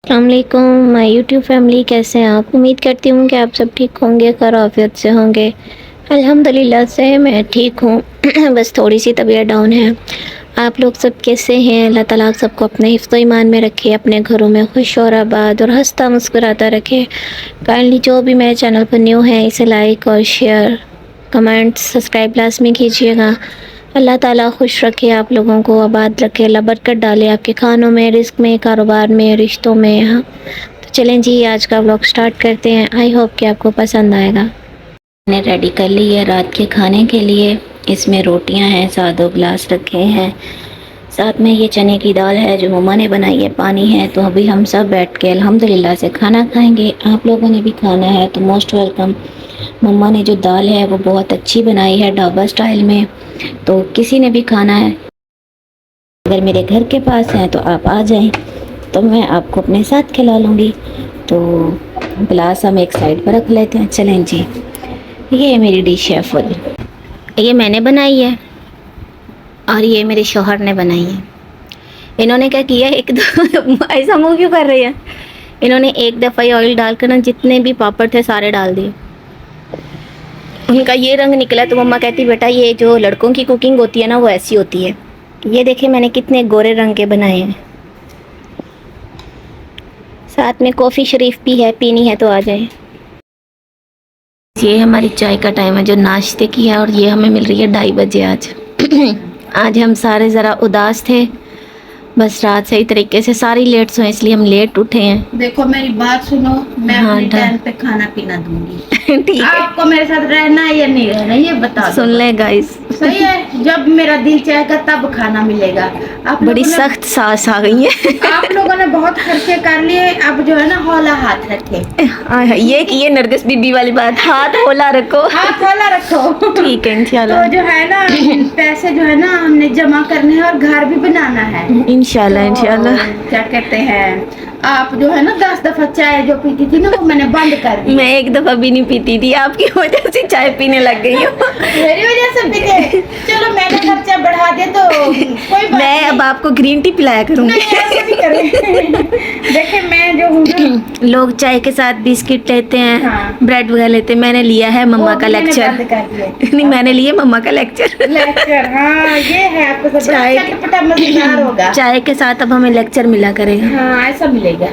अस्सलामुअलैकुम my YouTube family, कैसे हैं आप। उम्मीद करती हूँ कि आप सब ठीक होंगे, खैरियत से होंगे। अल्हम्दुलिल्लाह से मैं ठीक हूँ। बस थोड़ी सी तबीयत डाउन है। आप लोग सब कैसे हैं। अल्लाह ताला आप सबको अपने हिफ्ज़ ईमान में रखे, अपने घरों में खुश और आबाद और हंसता मुस्कुराता रखे। काइंडली जो भी मेरे चैनल पर न्यू है इसे लाइक और शेयर कमेंट सब्सक्राइब लाजमी कीजिएगा। अल्लाह ताला खुश रखे, आप लोगों को आबाद रखे, अल्लाह बरकत डाले आपके खानों में, रिस्क में, कारोबार में, रिश्तों में। हाँ, तो चलें जी, आज का व्लॉग स्टार्ट करते हैं। आई होप कि आपको पसंद आएगा। मैंने रेडी कर ली है रात के खाने के लिए। इसमें रोटियां हैं, साथ 2 गिलास रखे हैं, साथ में ये चने की दाल है जो मम्मा ने बनाई है, पानी है। तो अभी हम सब बैठ के अल्हम्दुलिल्लाह से खाना खाएंगे। आप लोगों ने भी खाना है तो मोस्ट वेलकम। मम्मा ने जो दाल है वो बहुत अच्छी बनाई है ढाबा स्टाइल में, तो किसी ने भी खाना है अगर मेरे घर के पास हैं तो आप आ जाएं, तो मैं आपको अपने साथ खिला लूँगी। तो गिलास हम एक साइड पर रख लेते हैं। चलें जी, ये मेरी डिश है फुल। ये मैंने बनाई है और ये मेरे शौहर ने बनाई है। इन्होंने क्या किया, एक ऐसा मुँह क्यों कर रही है। इन्होंने एक दफ़ा ऑयल डालकर ना जितने भी पापड़ थे सारे डाल दिए। उनका ये रंग निकला तो मम्मा कहती बेटा ये जो लड़कों की कुकिंग होती है ना वो ऐसी होती है। ये देखिए मैंने कितने गोरे रंग के बनाए हैं। साथ में कॉफ़ी शरीफ भी है, पीनी है तो आ जाए। ये हमारी चाय का टाइम है जो नाश्ते की है, और ये हमें मिल रही है 2:30 बजे आज। आज हम सारे ज़रा उदास थे, बस रात सही तरीके से सारी लेट सोए इसलिए हम लेट उठे हैं। देखो मेरी बात सुनो, मैं अपने टाइम पे खाना पीना दूंगी। ठीक है, आपको मेरे साथ रहना है या नहीं रहना ये बता दो। सुन ले गाइस, सही है, जब मेरा दिल चाहेगा तब खाना मिलेगा। आप बड़ी सख्त सांस आ गई है। आप लोगों ने बहुत खर्चे कर लिए, अब जो है ना हौला हाथ रखे। ये नरगिस बीबी वाली बात, हाथ होला रखो, हाथ हौला रखो। ठीक है इंशाल्लाह। तो जो है ना पैसे जो है ना हमने जमा करने हैं और घर भी बनाना है इंशाल्लाह तो इंशाल्लाह। क्या कहते हैं, आप जो है ना 10 दफा चाय जो पीती थी ना वो मैंने बंद कर दी। मैं एक दफा भी नहीं पीती थी, आपकी वजह से चाय पीने लग गई हूँ। मेरी वजह से पीते। चलो मैंने खर्चा बढ़ा दिया तो कोई बात मैं नहीं। अब आपको ग्रीन टी पिलाया करूंगी। नहीं, ऐसा नहीं करें। देखिए मैं जो हूँ ना, लोग चाय के साथ बिस्किट लेते हैं, हाँ। ब्रेड वगैरह लेते हैं, मैंने लिया है मम्मा वो का भी मैंने लेक्चर। बंद कर दिया। नहीं, मैंने लिया मम्मा का लेक्चर। लेक्चर, हाँ ये है आपको सब चाय चटपटा मजेदार होगा। चाय के साथ अब हमें लेक्चर मिला करेगा। हाँ ऐसा मिलेगा।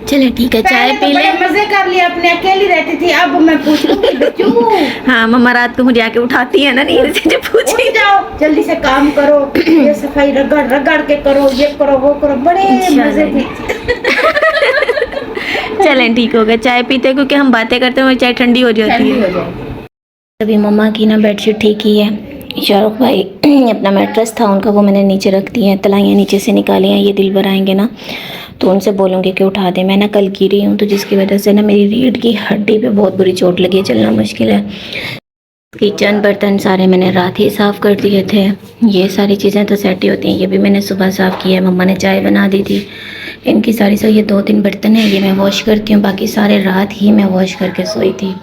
चले ठीक है, चाय पहले पी तो ले। बड़े मजे कर लिए, अपने अकेली रहती थी, अब मैं पूछूंगी बच्चों। हाँ, मम्मा रात को मुझे आके उठाती है ना नींद से, जो पूछी उठ जाओ जल्दी से काम करो, ये सफाई रगड़ रगड़ के करो, ये करो वो करो, बड़े मजे थे। चलें ठीक हो गया, चाय पीते क्योंकि हम बातें करते हुए चाय ठंडी हो जाती ठंडी है। हो जाए। अभी मम्मा की ना बेडशीट ठीक ही है। शाहरुख भाई अपना मैट्रेस था उनका, वो मैंने नीचे रख दिया है, तलाइयाँ नीचे से निकाली हैं। ये दिल भर आएंगे ना तो उनसे बोलूँगी कि उठा दें। मैं ना कल गिरी हूँ तो जिसकी वजह से ना मेरी रीढ़ की हड्डी पे बहुत बुरी चोट लगी है, चलना मुश्किल है। किचन बर्तन सारे मैंने रात ही साफ़ कर दिए थे। ये सारी चीज़ें तो सेट ही होती हैं, ये भी मैंने सुबह साफ़ किया है। मम्मा ने चाय बना दी थी। इनकी सारी ये 2-3 बर्तन हैं, ये मैं वॉश करती हूँ, बाकी सारे रात ही मैं वॉश करके सोई थी।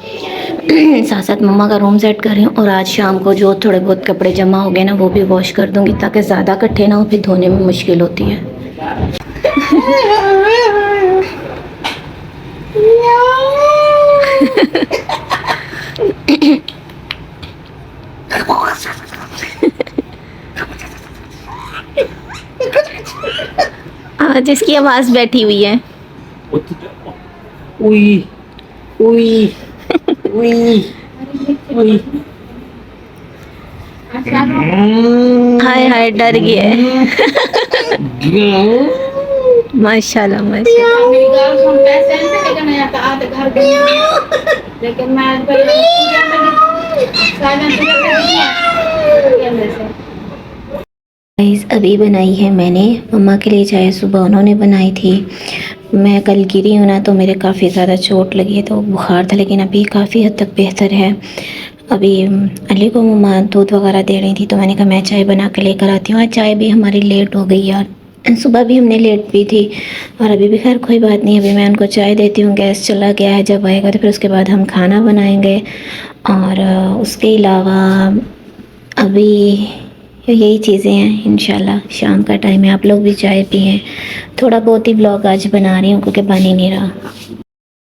साथ साथ मम्मा का रूम सेट कर रही हूँ, और आज शाम को जो थोड़े बहुत कपड़े जमा हो गए ना वो भी वॉश कर दूँगी, ताकि ज़्यादा इकट्ठे ना हो, फिर धोने में मुश्किल होती है। आज इसकी आवाज़ बैठी हुई है। उई उई उई उई। हाय हाय, डर गया है। माशाल्लाह माशाल्लाह। मेरी गर्ल सुन पैसे नहीं लेकिन मैं आता आधे घर गई, लेकिन मैं आज पहले गाइस अभी बनाई है मैंने मम्मा के लिए चाय, सुबह उन्होंने बनाई थी। मैं कल गिरी हूँ ना तो मेरे काफ़ी ज़्यादा चोट लगी है, तो बुखार था, लेकिन अभी काफ़ी हद तक बेहतर है। अभी अली को मम्मा दूध वगैरह दे रही थी तो मैंने कहा मैं चाय बना के लेकर आती हूँ। आज चाय भी हमारी लेट हो गई यार, सुबह भी हमने लेट पी थी, और अभी भी खैर कोई बात नहीं। अभी मैं उनको चाय देती हूँ, गैस चला गया है, जब आएगा तो फिर उसके बाद हम खाना बनाएंगे। और उसके अलावा अभी यही चीज़ें हैं। इंशाल्लाह शाम का टाइम है, आप लोग भी चाय पिएं। थोड़ा बहुत ही ब्लॉग आज बना रही हूँ क्योंकि बन ही नहीं रहा।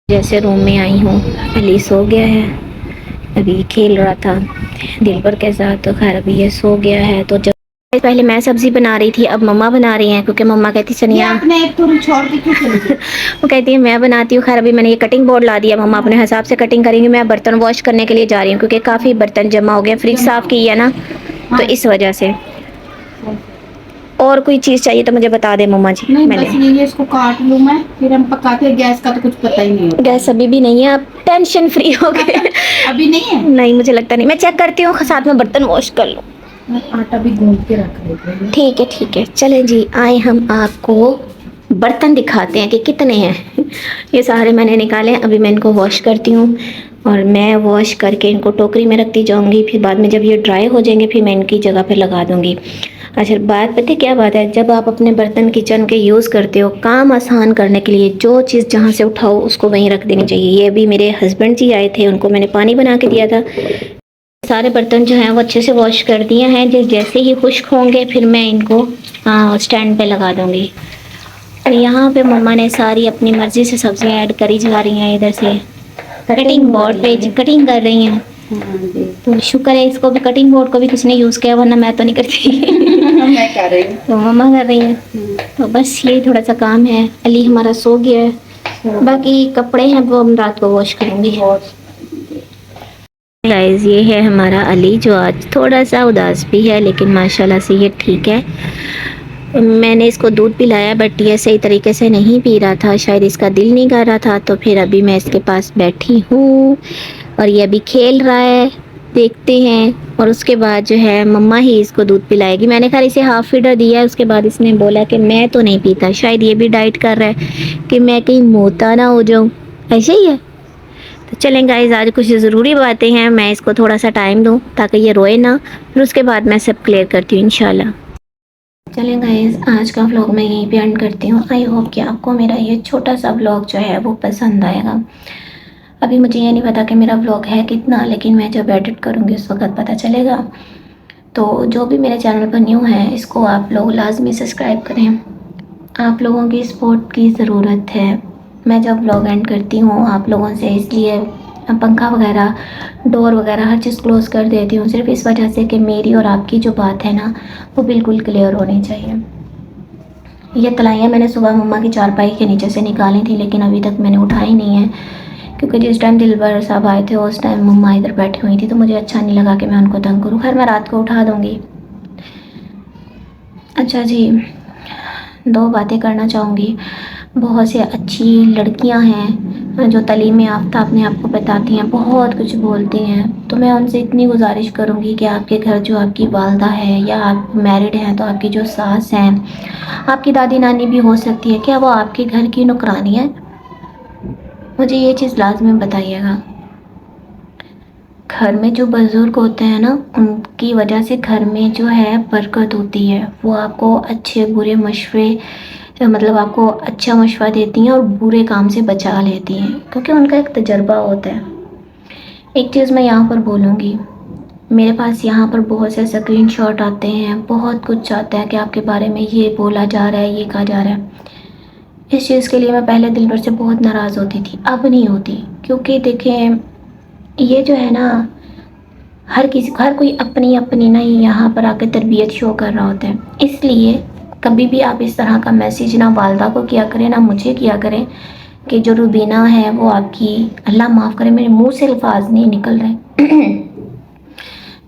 जैसे रूम में आई हूँ, अली सो गया है, अभी खेल रहा था दिलबर के साथ, तो खैर अभी ये सो गया है। तो जब पहले मैं सब्जी बना रही थी, अब मम्मा बना रही हैं क्योंकि मम्मा कहती ये सनिया आपने एक तुम छोड़ के क्यों चली गई? वो कहती है मैं बनाती हूँ। खैर अभी मैंने ये कटिंग बोर्ड ला दिया, मम्मा अपने हिसाब से कटिंग करेंगी। मैं बर्तन वॉश करने के लिए जा रही हूँ क्योंकि काफ़ी बर्तन जमा हो गए, फ्रिज साफ़ की है ना, तो इस वजह से। और कोई चीज़ चाहिए तो मुझे बता दे मम्मा जी। नहीं मैंने बस ये इसको काट लूँ मैं, फिर हम पकाते हैं। गैस का तो कुछ पता ही नहीं होता। गैस अभी भी नहीं है, आप टेंशन फ्री हो गए। अभी नहीं है। नहीं मुझे लगता नहीं, मैं चेक करती हूँ, साथ में बर्तन वॉश कर लूँ। मैं आटा भी गूंद के रख लेते हैं। ठीक है चलें जी, आए हम आपको बर्तन दिखाते हैं कि कितने हैं। ये सारे मैंने निकाले, अभी मैं इनको वॉश करती हूँ और मैं वॉश करके इनको टोकरी में रखती जाऊँगी। फिर बाद में जब ये ड्राई हो जाएंगे फिर मैं इनकी जगह पे लगा दूँगी। अच्छा बात पता है क्या बात है, जब आप अपने बर्तन किचन के यूज़ करते हो, काम आसान करने के लिए जो चीज़ जहाँ से उठाओ उसको वहीं रख देनी चाहिए। ये अभी मेरे हस्बैंड जी आए थे, उनको मैंने पानी बना के दिया था। सारे बर्तन जो हैं वो अच्छे से वॉश कर दिए हैं। जैसे ही खुश्क होंगे फिर मैं इनको स्टैंड पे लगा दूँगी। और यहाँ पे मम्मा ने सारी अपनी मर्ज़ी से सब्जियाँ ऐड करी जा रही हैं, इधर से कटिंग बोर्ड पे कटिंग कर रही हैं। तो शुक्र है इसको भी, कटिंग बोर्ड को भी किसने यूज़ किया, वरना मैं तो नहीं करती। मैं कर रही हूँ। तो मम्मा कर रही हैं। तो बस ये थोड़ा सा काम है। अली हमारा सो गया है, बाकी कपड़े हैं वो हम रात को वॉश करेंगे। गाइस ये है हमारा अली, जो आज थोड़ा सा उदास भी है लेकिन माशाल्लाह से ये ठीक है। मैंने इसको दूध पिलाया बट ये सही तरीके से नहीं पी रहा था, शायद इसका दिल नहीं कर रहा था। तो फिर अभी मैं इसके पास बैठी हूँ और ये अभी खेल रहा है, देखते हैं। और उसके बाद जो है मम्मा ही इसको दूध पिलाएगी। मैंने खैर इसे हाफ फीडर दिया है, उसके बाद इसने बोला कि मैं तो नहीं पीता। शायद ये भी डाइट कर रहा है कि मैं कहीं मोटा ना हो जाऊँ, ऐसे ही है। तो चलें गाइस, आज कुछ ज़रूरी बातें हैं, मैं इसको थोड़ा सा टाइम दूँ ताकि ये रोए ना, फिर उसके बाद मैं सब क्लियर करती हूँ इंशाल्लाह। चलें गाइस, आज का व्लॉग मैं यहीं पे एंड करती हूँ। आई होप कि आपको मेरा ये छोटा सा व्लॉग जो है वो पसंद आएगा। अभी मुझे ये नहीं पता कि मेरा व्लॉग है कितना, लेकिन मैं जब एडिट करूँगी उस वक्त पता चलेगा। तो जो भी मेरे चैनल पर न्यू है इसको आप लोग लाजमी सब्सक्राइब करें, आप लोगों की सपोर्ट की ज़रूरत है। मैं जब व्लॉग एंड करती हूँ आप लोगों से इसलिए पंखा वगैरह, डोर वगैरह हर चीज़ क्लोज़ कर देती हूँ, सिर्फ इस वजह से कि मेरी और आपकी जो बात है ना वो बिल्कुल क्लियर होनी चाहिए। ये तलाइयाँ मैंने सुबह मम्मा की चारपाई के नीचे से निकाली थी, लेकिन अभी तक मैंने उठाई नहीं है क्योंकि जिस टाइम दिलबर साहब आए थे उस टाइम मम्मा इधर बैठी हुई थी, तो मुझे अच्छा नहीं लगा कि मैं उनको तंग करूँ। खैर मैं रात को उठा दूँगी। अच्छा जी, दो बातें करना चाहूँगी। बहुत सी अच्छी लड़कियां हैं जो तालीम याफ्ता अपने आप को बताती हैं, बहुत कुछ बोलती हैं, तो मैं उनसे इतनी गुजारिश करूँगी कि आपके घर जो आपकी वालदा है या आप मैरिड हैं तो आपकी जो सास हैं, आपकी दादी नानी भी हो सकती है, क्या वो आपके घर की नौकरानी है? मुझे ये चीज़ लाजमी बताइएगा। घर में जो बुज़ुर्ग होते हैं ना उनकी वजह से घर में जो है बरकत होती है। वो आपको अच्छे बुरे मशवरे, मतलब आपको अच्छा मशवरा देती हैं और बुरे काम से बचा लेती हैं क्योंकि उनका एक तजर्बा होता है। एक चीज़ मैं यहाँ पर बोलूँगी, मेरे पास यहाँ पर बहुत से स्क्रीनशॉट आते हैं, बहुत कुछ आता है कि आपके बारे में ये बोला जा रहा है, ये कहा जा रहा है। इस चीज़ के लिए मैं पहले दिल भर से बहुत नाराज़ होती थी, अब नहीं होती, क्योंकि देखें ये जो है ना हर कोई अपनी अपनी ना यहाँ पर आकर तरबियत शो कर रहा होता है। इसलिए कभी भी आप इस तरह का मैसेज ना वालदा को किया करें ना मुझे किया करें कि जो रुबीना है वो आपकी, अल्लाह माफ़ करे मेरे मुंह से अल्फाज नहीं निकल रहे।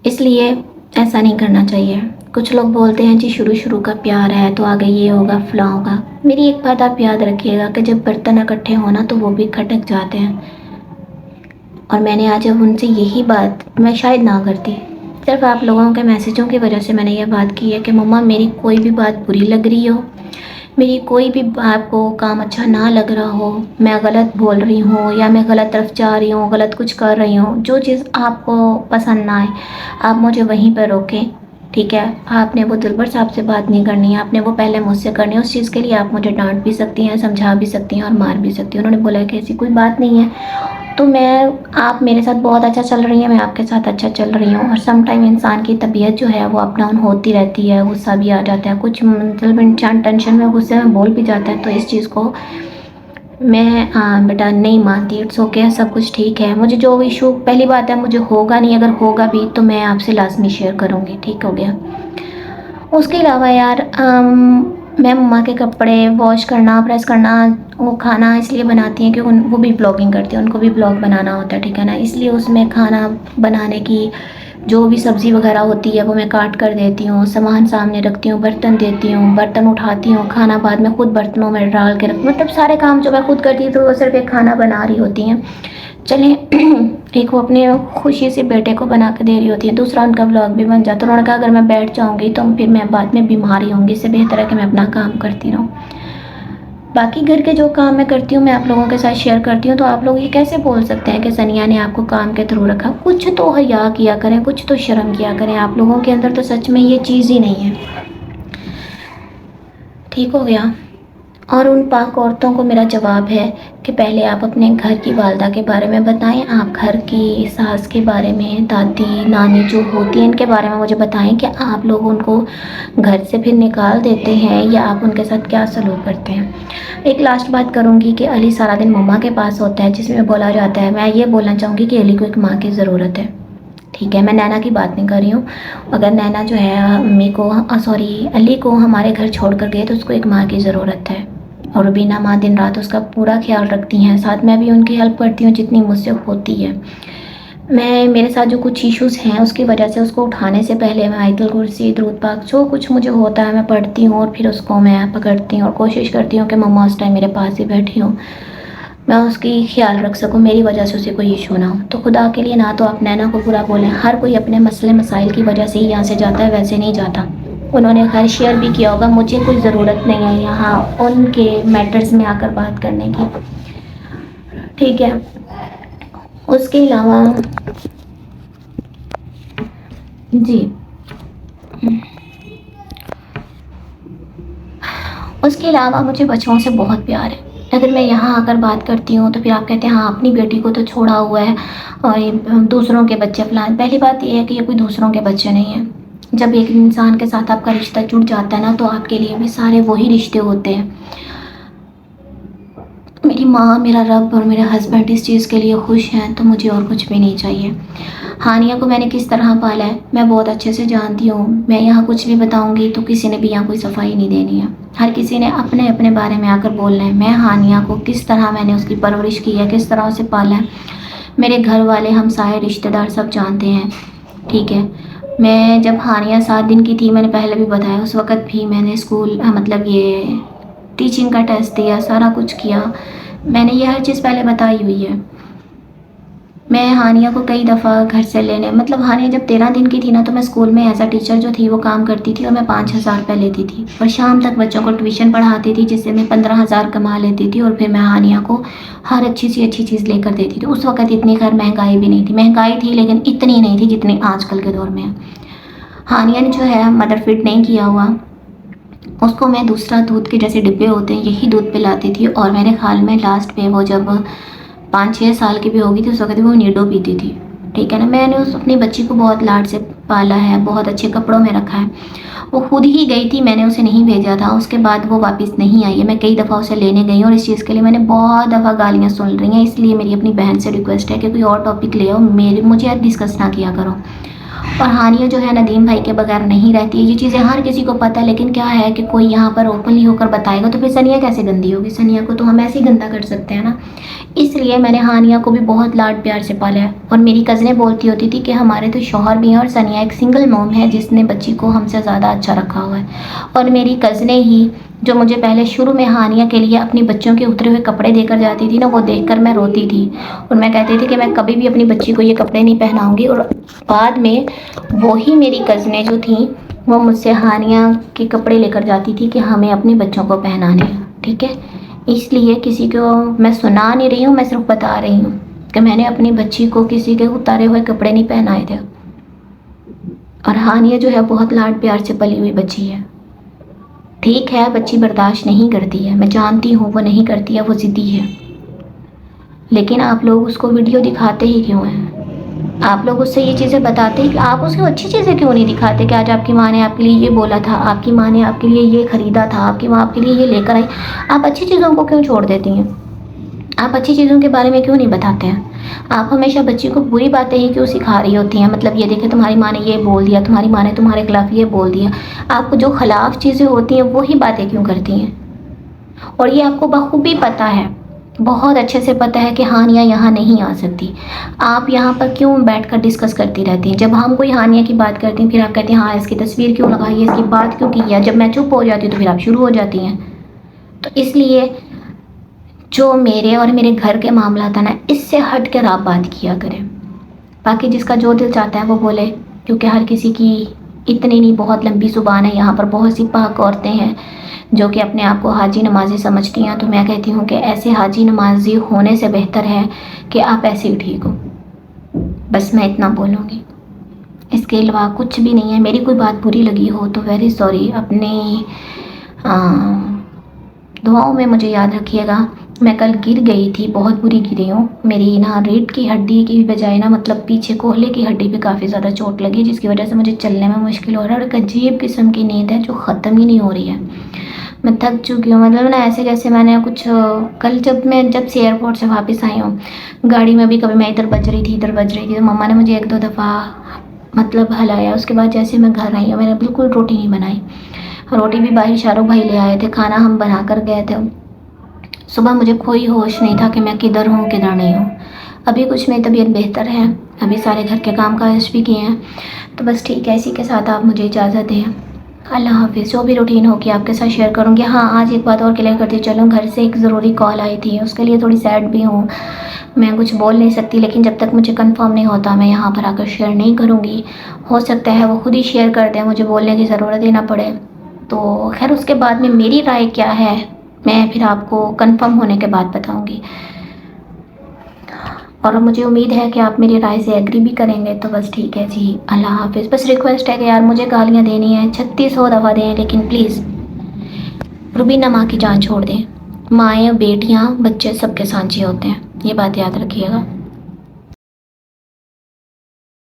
इसलिए ऐसा नहीं करना चाहिए। कुछ लोग बोलते हैं जी शुरू का प्यार है तो आगे ये होगा फलां होगा। मेरी एक बात आप याद रखिएगा कि जब बर्तन इकट्ठे होना तो वो भी खटक जाते हैं। और मैंने आज जब उनसे यही बात मैं शायद ना करती, सिर्फ आप लोगों के मैसेजों की वजह से मैंने ये बात की है कि मम्मा मेरी कोई भी बात बुरी लग रही हो, मेरी कोई भी आपको काम अच्छा ना लग रहा हो, मैं गलत बोल रही हूँ या मैं गलत तरफ जा रही हूँ, गलत कुछ कर रही हूँ, जो चीज़ आपको पसंद ना आए आप मुझे वहीं पर रोकें, ठीक है? आपने वो दिलबर साहब से बात नहीं करनी है, आपने वो पहले मुझसे करनी है। उस चीज़ के लिए आप मुझे डांट भी सकती हैं, समझा भी सकती हैं और मार भी सकती हैं। उन्होंने बोला कि ऐसी कोई बात नहीं है तो आप मेरे साथ बहुत अच्छा चल रही हैं, मैं आपके साथ अच्छा चल रही हूँ। और सम टाइम इंसान की तबीयत जो है वो अप डाउन होती रहती है, गुस्सा भी आ जाता है, कुछ मतलब इंसान टेंशन में गुस्से में बोल भी जाता है। तो इस चीज़ को मैं बेटा नहीं मानती। इट्स ओके, सब कुछ ठीक है। मुझे जो इशू, पहली बात है मुझे होगा नहीं, अगर होगा भी तो मैं आपसे लाजमी शेयर करूँगी, ठीक हो गया। उसके अलावा यार मैं मम्मा के कपड़े वॉश करना, प्रेस करना, वो खाना इसलिए बनाती हैं कि वो भी ब्लॉगिंग करती हैं, उनको भी ब्लॉग बनाना होता है, ठीक है ना। इसलिए उसमें खाना बनाने की जो भी सब्ज़ी वगैरह होती है वो मैं काट कर देती हूँ, सामान सामने रखती हूँ, बर्तन देती हूँ, बर्तन उठाती हूँ, खाना बाद में खुद बर्तनों में डाल के रख, मतलब सारे काम जो मैं खुद करती हूँ, तो वो सिर्फ एक खाना बना रही होती हैं। चलें एक वो अपने खुशी से बेटे को बना के दे रही होती है, दूसरा उनका व्लॉग भी बन जाता है। उन्होंने कहा अगर मैं बैठ जाऊँगी तो फिर मैं बाद में बीमार ही होंगी, इससे बेहतर है कि मैं अपना काम करती रहूँ। बाकी घर के जो काम मैं करती हूँ मैं आप लोगों के साथ शेयर करती हूँ। तो आप लोग ये कैसे बोल सकते हैं कि सनिया ने आपको काम के थ्रू रखा? कुछ तो हया किया करें, कुछ तो शर्म किया करें। आप लोगों के अंदर तो सच में ये चीज़ ही नहीं है, ठीक हो गया। और उन पाक औरतों को मेरा जवाब है कि पहले आप अपने घर की वालदा के बारे में बताएं, आप घर की सास के बारे में, दादी नानी जो होती हैं इनके बारे में मुझे बताएं कि आप लोग उनको घर से फिर निकाल देते हैं या आप उनके साथ क्या सलूक करते हैं। एक लास्ट बात करूंगी कि अली सारा दिन मम्मा के पास होता है, जिसमें बोला जाता है, मैं ये बोलना चाहूँगी कि अली को एक माँ की ज़रूरत है, ठीक है। मैं नैना की बात नहीं कर रही हूँ। अगर नैना जो है अम्मी को सॉरी अली को हमारे घर छोड़ कर गए तो उसको एक माँ की ज़रूरत है। और बीना माँ दिन रात उसका पूरा ख्याल रखती हैं, साथ में भी उनकी हेल्प करती हूँ जितनी मुझसे होती है। मैं मेरे साथ जो कुछ इश्यूज़ हैं उसकी वजह से उसको उठाने से पहले मैं आयतुल कुर्सी, दुरूद पाक, जो कुछ मुझे होता है मैं पढ़ती हूँ और फिर उसको मैं पकड़ती हूँ और कोशिश करती हूँ कि मम्मा उस टाइम मेरे पास ही बैठी हूँ, मैं उसकी ख्याल रख सकूँ, मेरी वजह से उसे कोई इशू ना हो। तो खुदा के लिए ना तो आप नैना को बुरा बोलें, हर कोई अपने मसले मसाइल की वजह से ही यहाँ से जाता है, वैसे नहीं जाता। उन्होंने खैर शेयर भी किया होगा, मुझे कोई ज़रूरत नहीं है यहाँ उनके मैटर्स में आकर बात करने की, ठीक है। उसके अलावा जी उसके अलावा मुझे बच्चों से बहुत प्यार है। अगर मैं यहाँ आकर बात करती हूँ तो फिर आप कहते हैं हाँ अपनी बेटी को तो छोड़ा हुआ है और ये दूसरों के बच्चे फलान। पहली बात ये है कि ये कोई दूसरों के बच्चे नहीं हैं। जब एक इंसान के साथ आपका रिश्ता जुड़ जाता है ना तो आपके लिए भी सारे वही रिश्ते होते हैं। मेरी माँ, मेरा रब और मेरे हस्बैंड इस चीज़ के लिए खुश हैं तो मुझे और कुछ भी नहीं चाहिए। हानिया को मैंने किस तरह पाला है मैं बहुत अच्छे से जानती हूँ। मैं यहाँ कुछ भी बताऊँगी तो किसी ने भी यहाँ कोई सफाई नहीं देनी है, हर किसी ने अपने अपने बारे में आकर बोलना है। मैं हानिया को किस तरह मैंने उसकी परवरिश की है, किस तरह उसे पाला है, मेरे घर वाले, हमसाए, रिश्तेदार सब जानते हैं, ठीक है। मैं जब हानिया 7 दिन की थी, मैंने पहले भी बताया, उस वक़्त भी मैंने स्कूल मतलब ये टीचिंग का टेस्ट दिया, सारा कुछ किया, मैंने ये हर चीज़ पहले बताई हुई है। मैं हानिया को कई दफ़ा घर से लेने, मतलब हानिया जब 13 दिन की थी ना तो मैं स्कूल में एज अ टीचर जो थी वो काम करती थी और मैं 5,000 रुपये लेती थी और शाम तक बच्चों को ट्यूशन पढ़ाती थी जिससे मैं 15,000 कमा लेती थी और फिर मैं हानिया को हर अच्छी चीज़ लेकर देती थी। उस वक़्त इतनी खैर महंगाई भी नहीं थी, महंगाई थी लेकिन इतनी नहीं थी जितनी आजकल के दौर में है। हानिया ने जो है मदर फीड नहीं किया हुआ, उसको मैं दूसरा दूध के जैसे डिब्बे होते हैं यही दूध पिलाती थी और मेरे ख्याल में लास्ट पे वो जब 5-6 साल की भी होगी तो उस वक्त वो नीडो पीती थी, ठीक है ना। मैंने उस अपनी बच्ची को बहुत लाड से पाला है, बहुत अच्छे कपड़ों में रखा है। वो खुद ही गई थी, मैंने उसे नहीं भेजा था, उसके बाद वो वापस नहीं आई है। मैं कई दफ़ा उसे लेने गई और इस चीज़ के लिए मैंने बहुत दफ़ा गालियाँ सुन रही हैं। इसलिए मेरी अपनी बहन से रिक्वेस्ट है कि कोई और टॉपिक ले आओ, मुझे डिस्कस ना किया करो। और हानिया जो है नदीम भाई के बगैर नहीं रहती है, ये चीज़ें हर किसी को पता है, लेकिन क्या है कि कोई यहाँ पर ओपनली होकर बताएगा तो फिर सनिया कैसे गंदी होगी। सनिया को तो हम ऐसे ही गंदा कर सकते हैं ना। इसलिए मैंने हानिया को भी बहुत लाड प्यार से पाला है। और मेरी कज़नें बोलती होती थी कि हमारे तो शौहर भी हैं और सनिया एक सिंगल मॉम है जिसने बच्ची को हमसे ज़्यादा अच्छा रखा हुआ है। और मेरी कज़नें ही जो मुझे पहले शुरू में हानिया के लिए अपनी बच्चों के उतरे हुए कपड़े देकर जाती थी ना, वो देखकर मैं रोती थी और मैं कहती थी कि मैं कभी भी अपनी बच्ची को ये कपड़े नहीं पहनाऊंगी। और बाद में वही मेरी कज़नें जो थी वो मुझसे हानिया के कपड़े लेकर जाती थी कि हमें अपने बच्चों को पहनाने हैं, ठीक है। इसलिए किसी को मैं सुना नहीं रही हूँ, मैं सिर्फ बता रही हूँ कि मैंने अपनी बच्ची को किसी के उतारे हुए कपड़े नहीं पहनाए थे। और हानिया जो है बहुत लाड प्यार से पली हुई बच्ची है। ठीक है बच्ची बर्दाश्त नहीं करती है, मैं जानती हूँ वो नहीं करती है, वो ज़िद्दी है, लेकिन आप लोग उसको वीडियो दिखाते ही क्यों हैं? आप लोग उससे ये चीज़ें बताते हैं कि आप उसको अच्छी चीज़ें क्यों नहीं दिखाते कि आज आपकी माँ ने आपके लिए ये बोला था, आपकी माँ ने आपके लिए ये ख़रीदा था, आपकी माँ आपके लिए ये लेकर आई। आप अच्छी चीज़ों को क्यों छोड़ देती हैं? आप अच्छी चीज़ों के बारे में क्यों नहीं बताते हैं? आप हमेशा बच्ची को बुरी बातें ही क्यों सिखा रही होती हैं? मतलब ये देखे तुम्हारी माँ ने ये बोल दिया, तुम्हारी माँ ने तुम्हारे खिलाफ ये बोल दिया। आपको जो खिलाफ चीज़ें होती हैं वही बातें क्यों करती हैं? और ये आपको बखूबी पता है, बहुत अच्छे से पता है कि हानिया यहाँ नहीं आ सकती। आप यहाँ पर क्यों बैठकर डिस्कस करती रहती हैं? जब हम कोई हानिया की बात करती हैं फिर आप कहती हैं हाँ इसकी तस्वीर क्यों लगाई है, इसकी बात क्यों की है। जब मैं चुप हो जाती हूँ तो फिर आप शुरू हो जाती हैं। तो इसलिए जो मेरे और मेरे घर के मामला था ना, इससे हट कर आप बात किया करें। बाकी जिसका जो दिल चाहता है वो बोले, क्योंकि हर किसी की इतनी नहीं बहुत लंबी ज़ुबान है। यहाँ पर बहुत सी पाक औरतें हैं जो कि अपने आप को हाजी नमाजी समझती हैं। तो मैं कहती हूँ कि ऐसे हाजी नमाजी होने से बेहतर है कि आप ऐसे ही ठीक हो। बस मैं इतना बोलूँगी, इसके अलावा कुछ भी नहीं है। मेरी कोई बात बुरी लगी हो तो वेरी सॉरी। अपनी दुआओं में मुझे याद रखिएगा। मैं कल गिर गई थी, बहुत बुरी गिरी हूँ। मेरी ना रीढ़ की हड्डी की बजाय ना मतलब पीछे कोहले की हड्डी पे काफ़ी ज़्यादा चोट लगी, जिसकी वजह से मुझे चलने में मुश्किल हो रहा है। और एक अजीब किस्म की नींद है जो ख़त्म ही नहीं हो रही है। मैं थक चुकी हूँ, मतलब ना ऐसे कैसे मैंने कुछ कल जब से एयरपोर्ट से वापस आई हूँ, गाड़ी में भी कभी मैं इधर बज रही थी इधर बज रही थी, तो मम्मा ने मुझे 1-2 दफ़ा मतलब हलाया। उसके बाद जैसे मैं घर आई हूँ मैंने बिल्कुल रोटी नहीं बनाई। रोटी भी बाहर शाहरुख भाई ले आए थे, खाना हम बना कर गए थे। सुबह मुझे कोई होश नहीं था कि मैं किधर हूँ किधर नहीं हूँ। अभी कुछ मेरी तबीयत बेहतर है, अभी सारे घर के काम काज भी किए हैं। तो बस ठीक है, इसी के साथ आप मुझे इजाज़त दें। अल्लाह हाफिज़। जो भी रूटीन होगी आपके साथ शेयर करूँगी। हाँ, आज एक बात और क्लियर करती चलूँ, घर से एक ज़रूरी कॉल आई थी, उसके लिए थोड़ी सैड भी हूँ। मैं कुछ बोल नहीं सकती, लेकिन जब तक मुझे कंफर्म नहीं होता मैं यहाँ पर आकर शेयर नहीं करूँगी। हो सकता है वो खुद ही शेयर कर दें, मुझे बोलने की ज़रूरत ही ना पड़े। तो खैर उसके बाद में मेरी राय क्या है मैं फिर आपको कंफर्म होने के बाद बताऊँगी। और मुझे उम्मीद है कि आप मेरी राय से एग्री भी करेंगे। तो बस ठीक है जी, अल्लाह हाफिज़। बस रिक्वेस्ट है कि यार मुझे गालियाँ देनी है 3600 दफ़ा दें, लेकिन प्लीज़ रुबीना माँ की जान छोड़ दें। माएँ, बेटियाँ, बच्चे सबके सांझे होते हैं, ये बात याद रखिएगा।